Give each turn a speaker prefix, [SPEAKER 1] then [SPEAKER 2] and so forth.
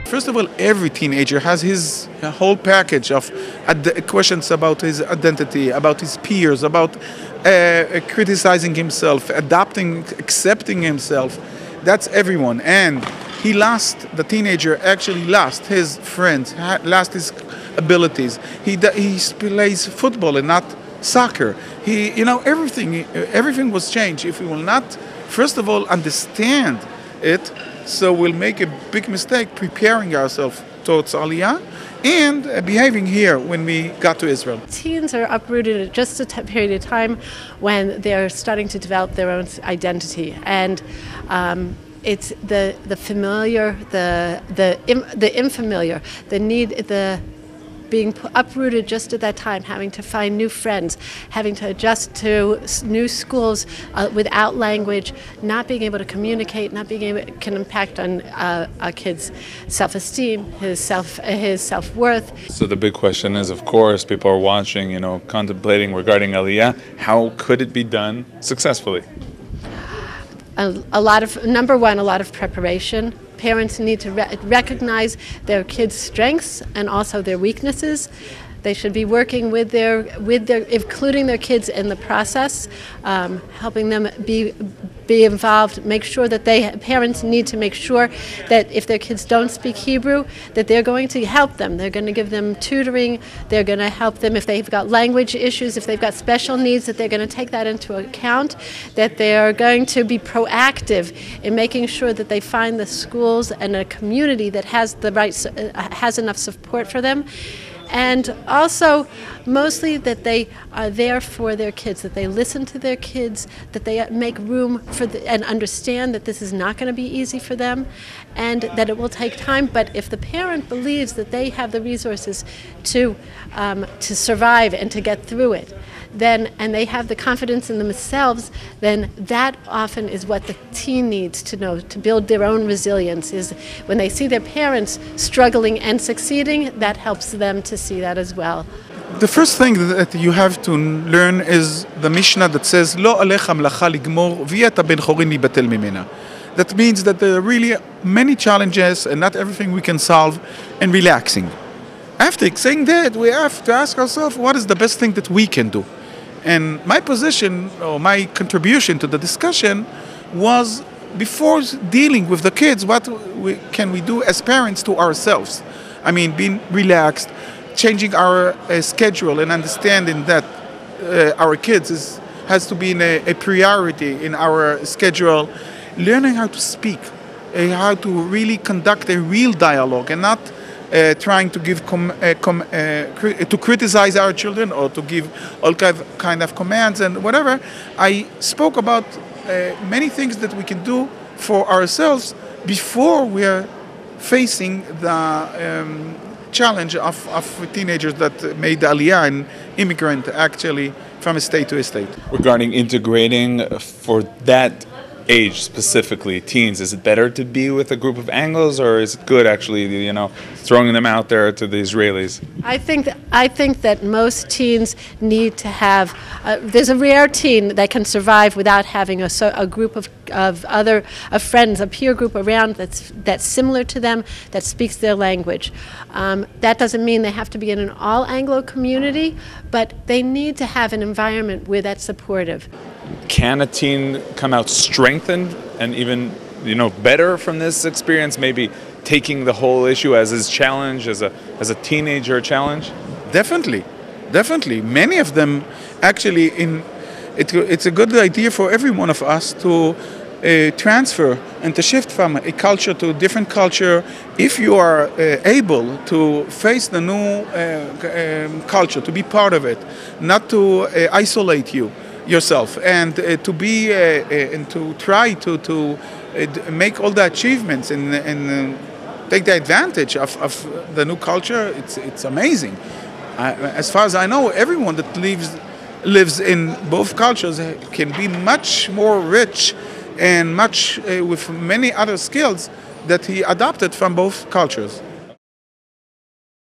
[SPEAKER 1] First of all, every teenager has his whole package of questions about his identity, about his peers, about criticizing himself, adapting, accepting himself. That's everyone. And the teenager actually lost his friends, lost his abilities. He plays football and not soccer. Everything was changed. If we will not, first of all, understand it, so we'll make a big mistake preparing ourselves towards Aliyah and behaving here when we got to Israel.
[SPEAKER 2] Teens are uprooted at just a period of time when they're starting to develop their own identity, and it's the familiar, the unfamiliar, the need, the being uprooted just at that time, having to find new friends, having to adjust to new schools without language, not being able to communicate, not being able can impact on a kid's self-esteem, his self-worth.
[SPEAKER 3] So the big question is, of course, people are watching, contemplating regarding Aliyah. How could it be done successfully?
[SPEAKER 2] Number one, a lot of preparation. Parents need to recognize their kids' strengths and also their weaknesses. They should be working with including their kids in the process, helping them be involved. Make sure that parents need to make sure that if their kids don't speak Hebrew, that they're going to help them. They're going to give them tutoring. They're going to help them if they've got language issues, if they've got special needs, that they're going to take that into account. That they are going to be proactive in making sure that they find the schools and a community that has has enough support for them. And also, mostly that they are there for their kids, that they listen to their kids, that they make room and understand that this is not going to be easy for them, and that it will take time. But if the parent believes that they have the resources to survive and to get through it, and they have the confidence in themselves, then that often is what the teen needs to know to build their own resilience. Is when they see their parents struggling and succeeding, that helps them to see that as well.
[SPEAKER 1] The first thing that you have to learn is the Mishnah that says, "Lo alecha melacha ligmor v'yeta ben chorin libatel mimena." That means that there are really many challenges and not everything we can solve, and relaxing. After saying that, we have to ask ourselves, what is the best thing that we can do? And my position, or my contribution to the discussion, was before dealing with the kids, what can we do as parents to ourselves? I mean, being relaxed, changing our schedule, and understanding that our kids has to be a priority in our schedule. Learning how to speak, how to really conduct a real dialogue, and not trying to give to criticize our children or to give all kind of commands and whatever. I spoke about many things that we can do for ourselves before we are facing the challenge of teenagers that made the Aliyah and immigrant actually from a state to a state.
[SPEAKER 3] Regarding integrating for that age specifically, teens, is it better to be with a group of Anglos, or is it good actually, throwing them out there to the Israelis?
[SPEAKER 2] I think that most teens need to have. There's a rare teen that can survive without having a group of friends, a peer group around that's similar to them, that speaks their language. That doesn't mean they have to be in an all Anglo community, but they need to have an environment where that's supportive.
[SPEAKER 3] Can a teen come out strengthened and even better from this experience? Maybe taking the whole issue as his challenge, as a teenager challenge.
[SPEAKER 1] Definitely. Many of them actually. It's a good idea for every one of us to transfer and to shift from a culture to a different culture. If you are able to face the new culture, to be part of it, not to isolate yourself, and to be and to try to make all the achievements and take the advantage of the new culture. It's amazing. As far as I know, everyone that lives in both cultures can be much more rich and much with many other skills that he adopted from both cultures.